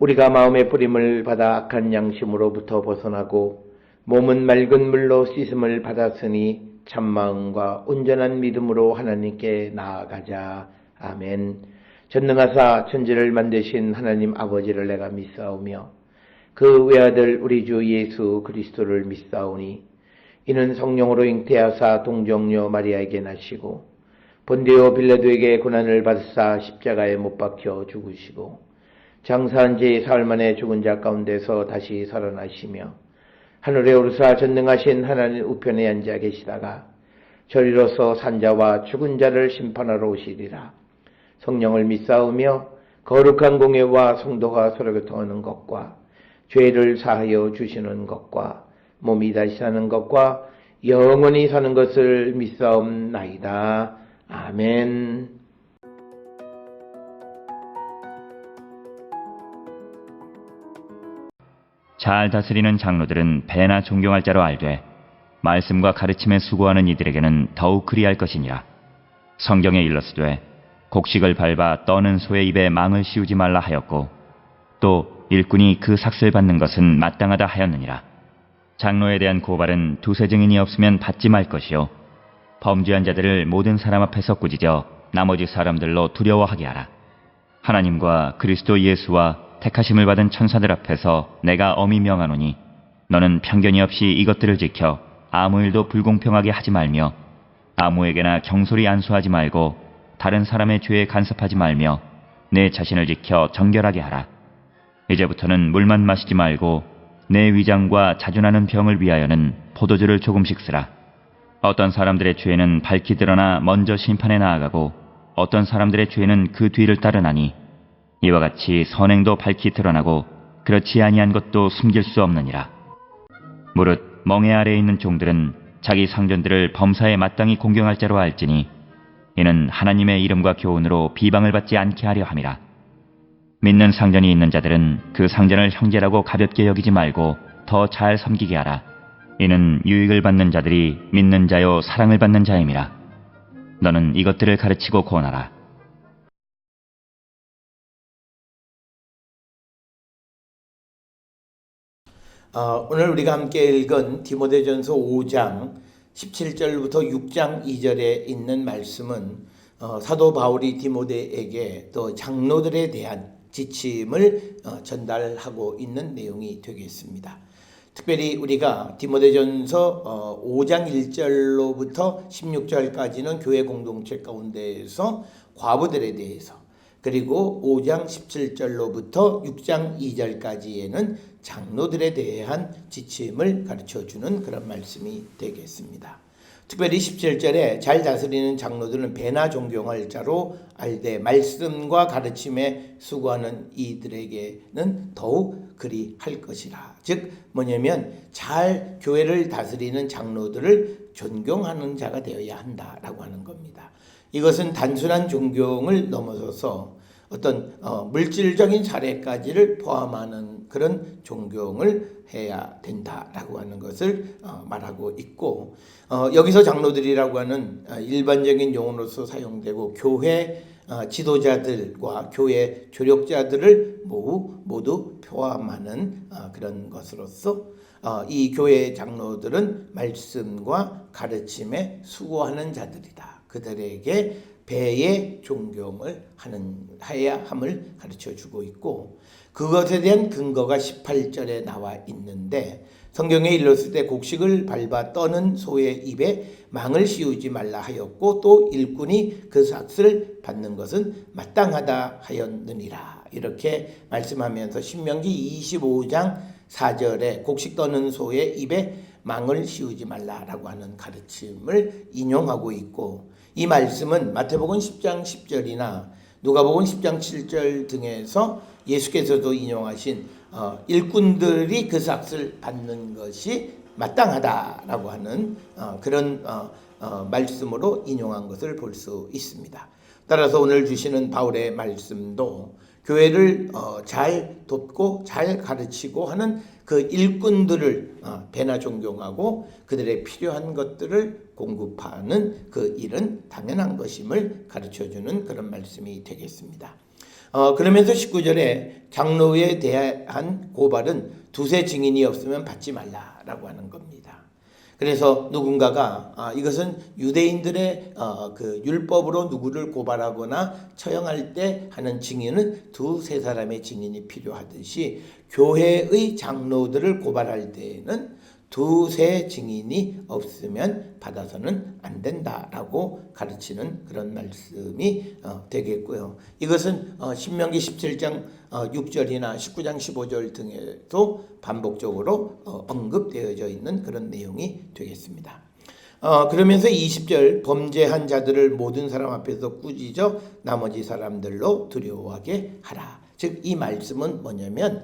우리가 마음의 뿌림을 받아 악한 양심으로부터 벗어나고 몸은 맑은 물로 씻음을 받았으니 참마음과 온전한 믿음으로 하나님께 나아가자. 아멘. 전능하사 천지를 만드신 하나님 아버지를 내가 믿사오며 그 외아들 우리 주 예수 그리스도를 믿사오니 이는 성령으로 잉태하사 동정녀 마리아에게 나시고 본디오 빌라도에게 고난을 받으사 십자가에 못 박혀 죽으시고 장사한 지 사흘 만에 죽은 자 가운데서 다시 살아나시며 하늘에 오르사 전능하신 하나님 우편에 앉아 계시다가 저리로서 산자와 죽은 자를 심판하러 오시리라. 성령을 믿사오며 거룩한 공예와 성도가 서로 교통하는 것과 죄를 사하여 주시는 것과 몸이 다시 사는 것과 영원히 사는 것을 믿사옵나이다. 아멘. 잘 다스리는 장로들은 배나 존경할 자로 알되 말씀과 가르침에 수고하는 이들에게는 더욱 그리할 것이니라. 성경에 일렀으되 곡식을 밟아 떠는 소의 입에 망을 씌우지 말라 하였고 또 일꾼이 그 삭슬 받는 것은 마땅하다 하였느니라. 장로에 대한 고발은 두세 증인이 없으면 받지 말 것이요 범죄한 자들을 모든 사람 앞에서 꾸짖어 나머지 사람들로 두려워하게 하라. 하나님과 그리스도 예수와 택하심을 받은 천사들 앞에서 내가 엄히 명하노니 너는 편견이 없이 이것들을 지켜 아무 일도 불공평하게 하지 말며 아무에게나 경솔히 안수하지 말고 다른 사람의 죄에 간섭하지 말며 내 자신을 지켜 정결하게 하라. 이제부터는 물만 마시지 말고 내 위장과 자주나는 병을 위하여는 포도주를 조금씩 쓰라. 어떤 사람들의 죄는 밝히 드러나 먼저 심판에 나아가고 어떤 사람들의 죄는 그 뒤를 따르나니 이와 같이 선행도 밝히 드러나고 그렇지 아니한 것도 숨길 수 없느니라. 무릇 멍에 아래에 있는 종들은 자기 상전들을 범사에 마땅히 공경할 자로 알지니 이는 하나님의 이름과 교훈으로 비방을 받지 않게 하려 함이라. 믿는 상전이 있는 자들은 그 상전을 형제라고 가볍게 여기지 말고 더 잘 섬기게 하라. 이는 유익을 받는 자들이 믿는 자요 사랑을 받는 자임이라. 너는 이것들을 가르치고 권하라. 오늘 우리가 함께 읽은 디모데전서 5장 17절부터 6장 2절에 있는 말씀은 사도 바울이 디모데에게 또 장로들에 대한 지침을 전달하고 있는 내용이 되겠습니다. 특별히 우리가 디모데전서 5장 1절로부터 16절까지는 교회 공동체 가운데에서 과부들에 대해서, 그리고 5장 17절로부터 6장 2절까지에는 장로들에 대한 지침을 가르쳐주는 그런 말씀이 되겠습니다. 특별히 17절에 잘 다스리는 장로들은 배나 존경할 자로 알되 말씀과 가르침에 수고하는 이들에게는 더욱 그리할 것이라. 즉 뭐냐면 잘 교회를 다스리는 장로들을 존경하는 자가 되어야 한다라고 하는 겁니다. 이것은 단순한 존경을 넘어서서 어떤 물질적인 사례까지를 포함하는 그런 존경을 해야 된다라고 하는 것을 말하고 있고, 여기서 장로들이라고 하는 일반적인 용어로서 사용되고 교회 지도자들과 교회 조력자들을 모두 포함하는 그런 것으로서 이 교회 장로들은 말씀과 가르침에 수고하는 자들이다. 그들에게 배의 존경을 해야 함을 가르쳐주고 있고, 그것에 대한 근거가 18절에 나와 있는데, 성경에 일렀을 때 곡식을 밟아 떠는 소의 입에 망을 씌우지 말라 하였고 또 일꾼이 그 삭슬 받는 것은 마땅하다 하였느니라. 이렇게 말씀하면서 신명기 25장 4절에 곡식 떠는 소의 입에 망을 씌우지 말라라고 하는 가르침을 인용하고 있고, 이 말씀은 마태복음 10장 10절이나 누가복음 10장 7절 등에서 예수께서도 인용하신 일꾼들이 그 삭슬 받는 것이 마땅하다라고 하는 그런 말씀으로 인용한 것을 볼 수 있습니다. 따라서 오늘 주시는 바울의 말씀도 교회를 잘 돕고 잘 가르치고 하는 그 일꾼들을 배나 존경하고 그들의 필요한 것들을 공급하는 그 일은 당연한 것임을 가르쳐주는 그런 말씀이 되겠습니다. 그러면서 19절에 장로에 대한 고발은 두세 증인이 없으면 받지 말라라고 하는 겁니다. 그래서 누군가가 이것은 유대인들의 그 율법으로 누구를 고발하거나 처형할 때 하는 증인은 두세 사람의 증인이 필요하듯이 교회의 장로들을 고발할 때에는 두세 증인이 없으면 받아서는 안 된다라고 가르치는 그런 말씀이 되겠고요. 이것은 신명기 17장 6절이나 19장 15절 등에도 반복적으로 언급되어져 있는 그런 내용이 되겠습니다. 그러면서 20절 범죄한 자들을 모든 사람 앞에서 꾸짖어 나머지 사람들로 두려워하게 하라. 즉 이 말씀은 뭐냐면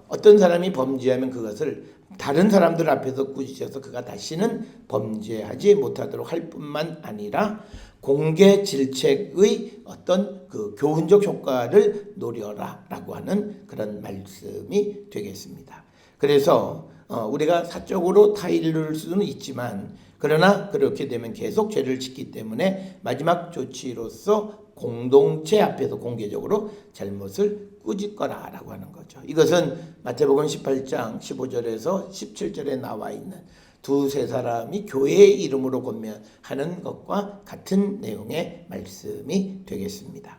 어떤 사람이 범죄하면 그것을 다른 사람들 앞에서 꾸짖어서 그가 다시는 범죄하지 못하도록 할 뿐만 아니라 공개 질책의 어떤 그 교훈적 효과를 노려라라고 하는 그런 말씀이 되겠습니다. 그래서 우리가 사적으로 타일를 수는 있지만 그러나 그렇게 되면 계속 죄를 짓기 때문에 마지막 조치로서 공동체 앞에서 공개적으로 잘못을 꾸짖거라라고 하는 거죠. 이것은 마태복음 18장 15절에서 17절에 나와 있는 두세 사람이 교회의 이름으로 권면하는 것과 같은 내용의 말씀이 되겠습니다.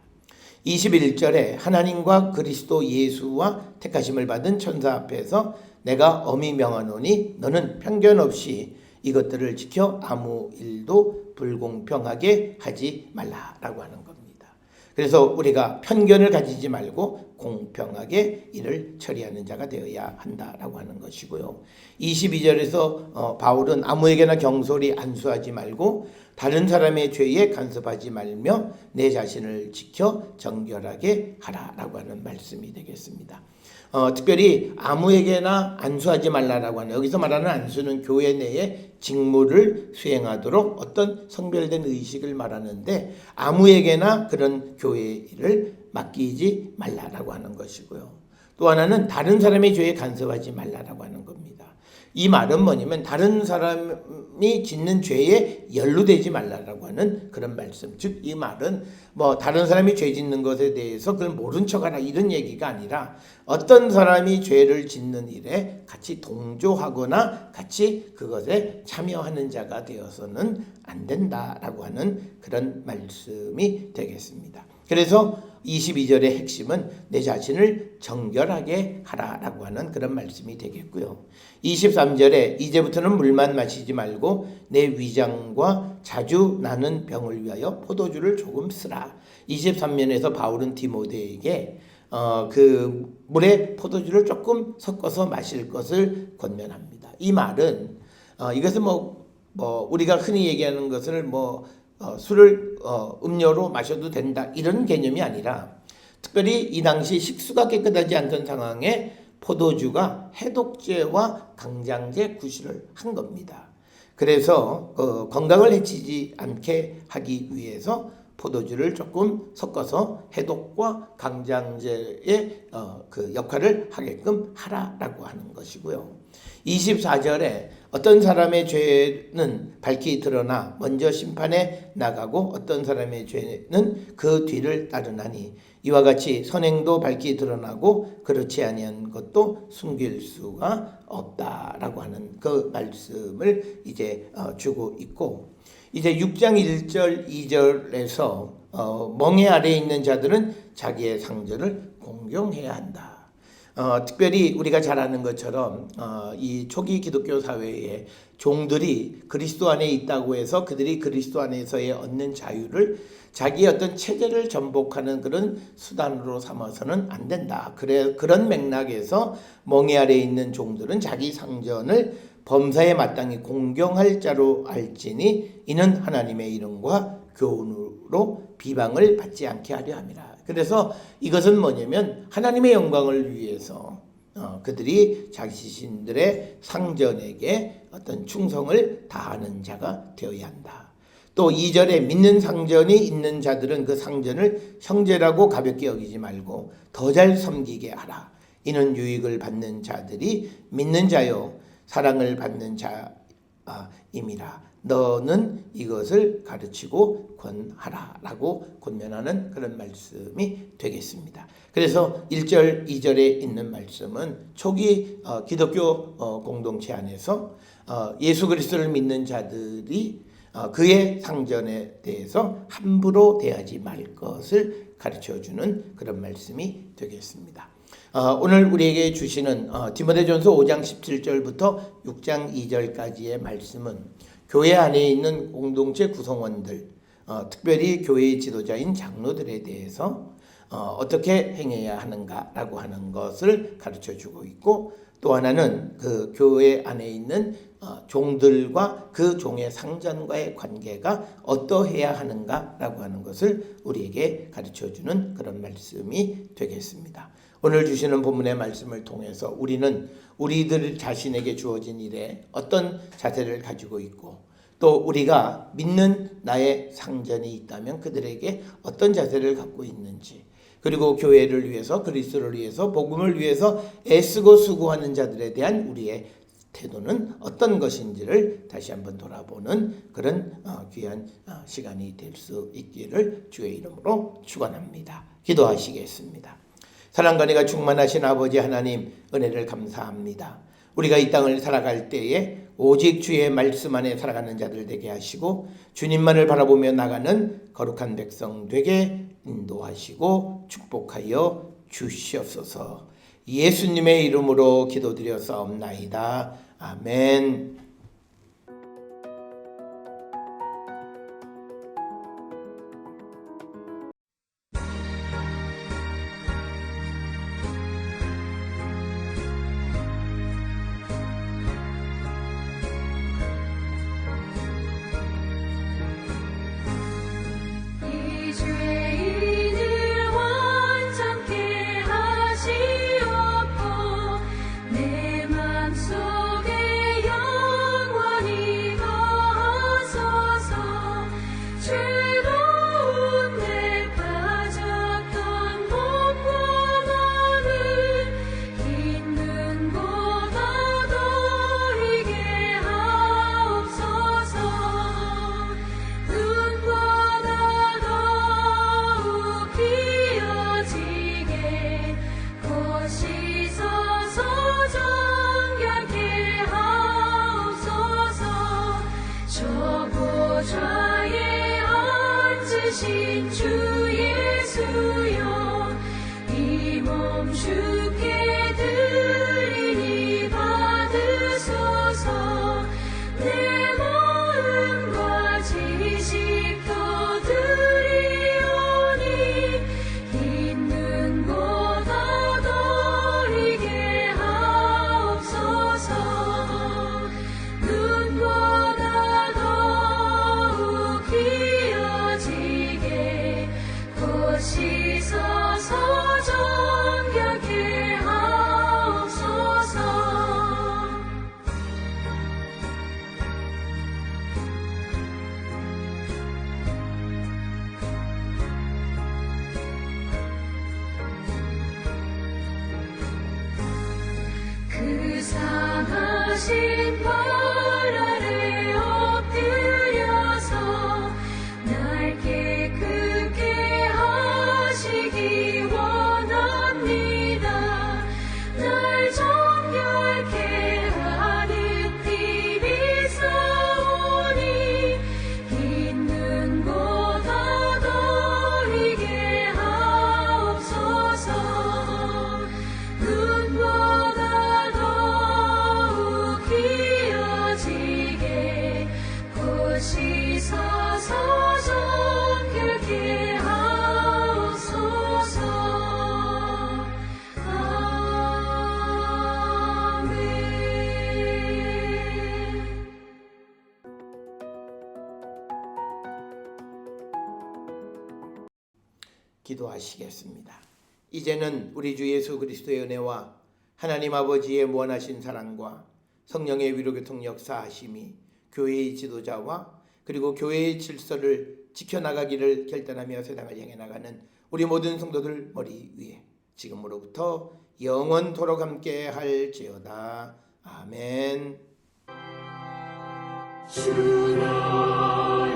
21절에 하나님과 그리스도 예수와 택하심을 받은 천사 앞에서 내가 엄히 명하노니 너는 편견 없이 이것들을 지켜 아무 일도 불공평하게 하지 말라라고 하는 겁니다. 그래서 우리가 편견을 가지지 말고 공평하게 일을 처리하는 자가 되어야 한다라고 하는 것이고요. 22절에서 바울은 아무에게나 경솔히 안수하지 말고 다른 사람의 죄에 간섭하지 말며 내 자신을 지켜 정결하게 하라라고 하는 말씀이 되겠습니다. 특별히 아무에게나 안수하지 말라라고 하는, 여기서 말하는 안수는 교회 내에 직무를 수행하도록 어떤 성별된 의식을 말하는데 아무에게나 그런 교회 일을 맡기지 말라라고 하는 것이고요. 또 하나는 다른 사람의 죄에 간섭하지 말라라고 하는 겁니다. 이 말은 뭐냐면 다른 사람이 짓는 죄에 연루되지 말라라고 하는 그런 말씀. 즉 이 말은 뭐 다른 사람이 죄 짓는 것에 대해서 그걸 모른 척하라 이런 얘기가 아니라 어떤 사람이 죄를 짓는 일에 같이 동조하거나 같이 그것에 참여하는 자가 되어서는 안 된다라고 하는 그런 말씀이 되겠습니다. 그래서 22절의 핵심은 내 자신을 정결하게 하라라고 하는 그런 말씀이 되겠고요. 23절에 이제부터는 물만 마시지 말고 내 위장과 자주 나는 병을 위하여 포도주를 조금 쓰라. 23면에서 바울은 디모데에게 그 물에 포도주를 조금 섞어서 마실 것을 권면합니다. 이 말은 이것은 뭐 우리가 흔히 얘기하는 것을 술을 음료로 마셔도 된다 이런 개념이 아니라 특별히 이 당시 식수가 깨끗하지 않던 상황에 포도주가 해독제와 강장제 구실을 한 겁니다. 그래서 건강을 해치지 않게 하기 위해서 포도주를 조금 섞어서 해독과 강장제의 그 역할을 하게끔 하라라고 하는 것이고요. 24절에 어떤 사람의 죄는 밝히 드러나 먼저 심판에 나가고 어떤 사람의 죄는 그 뒤를 따르나니 이와 같이 선행도 밝히 드러나고 그렇지 아니한 것도 숨길 수가 없다라고 하는 그 말씀을 이제 주고 있고, 이제 6장 1절 2절에서 멍에 아래에 있는 자들은 자기의 상전을 공경해야 한다. 특별히 우리가 잘 아는 것처럼 이 초기 기독교 사회에 종들이 그리스도 안에 있다고 해서 그들이 그리스도 안에서의 얻는 자유를 자기의 어떤 체제를 전복하는 그런 수단으로 삼아서는 안 된다. 그런 맥락에서 멍에 아래에 있는 종들은 자기 상전을 범사에 마땅히 공경할 자로 알지니 이는 하나님의 이름과 교훈으로 비방을 받지 않게 하려 함이라. 그래서 이것은 뭐냐면 하나님의 영광을 위해서 그들이 자신들의 상전에게 어떤 충성을 다하는 자가 되어야 한다. 또 2절에 믿는 상전이 있는 자들은 그 상전을 형제라고 가볍게 여기지 말고 더 잘 섬기게 하라. 이는 유익을 받는 자들이 믿는 자요 사랑을 받는 자임이라. 너는 이것을 가르치고 권하라라고 권면하는 그런 말씀이 되겠습니다. 그래서 1절, 2절에 있는 말씀은 초기 기독교 공동체 안에서 예수 그리스도를 믿는 자들이 그의 상전에 대해서 함부로 대하지 말 것을 가르쳐주는 그런 말씀이 되겠습니다. 오늘 우리에게 주시는 디모데전서 5장 17절부터 6장 2절까지의 말씀은 교회 안에 있는 공동체 구성원들, 특별히 교회의 지도자인 장로들에 대해서 어떻게 행해야 하는가라고 하는 것을 가르쳐주고 있고, 또 하나는 그 교회 안에 있는 종들과 그 종의 상전과의 관계가 어떠해야 하는가라고 하는 것을 우리에게 가르쳐주는 그런 말씀이 되겠습니다. 오늘 주시는 본문의 말씀을 통해서 우리는 우리들 자신에게 주어진 일에 어떤 자세를 가지고 있고, 또 우리가 믿는 나의 상전이 있다면 그들에게 어떤 자세를 갖고 있는지, 그리고 교회를 위해서, 그리스도를 위해서, 복음을 위해서 애쓰고 수고하는 자들에 대한 우리의 태도는 어떤 것인지를 다시 한번 돌아보는 그런 귀한 시간이 될 수 있기를 주의 이름으로 축원합니다. 기도하시겠습니다. 사랑과 은혜가 충만하신 아버지 하나님, 은혜를 감사합니다. 우리가 이 땅을 살아갈 때에 오직 주의 말씀 안에 살아가는 자들 되게 하시고, 주님만을 바라보며 나가는 거룩한 백성 되게 인도하시고 축복하여 주시옵소서. 예수님의 이름으로 기도드렸사옵나이다. 아멘. 상하신 발 아래 엎드려서 날 깨끗게 하시기 원합니다. 날 정결케 하는 힘이 있사오니 있는 곳 얻어이게 하옵소서. 눈보다 더욱 귀어지게 곧이 서서 정결케 하옵소서. 아멘. 기도하시겠습니다. 이제는 우리 주 예수 그리스도의 은혜와 하나님 아버지의 무한하신 사랑과 성령의 위로교통 역사하심이 교회의 지도자와 그리고 교회의 질서를 지켜나가기를 결단하며 세상을 향해 나가는 우리 모든 성도들 머리 위에 지금으로부터 영원토록 함께 할지어다. 아멘. 주 나의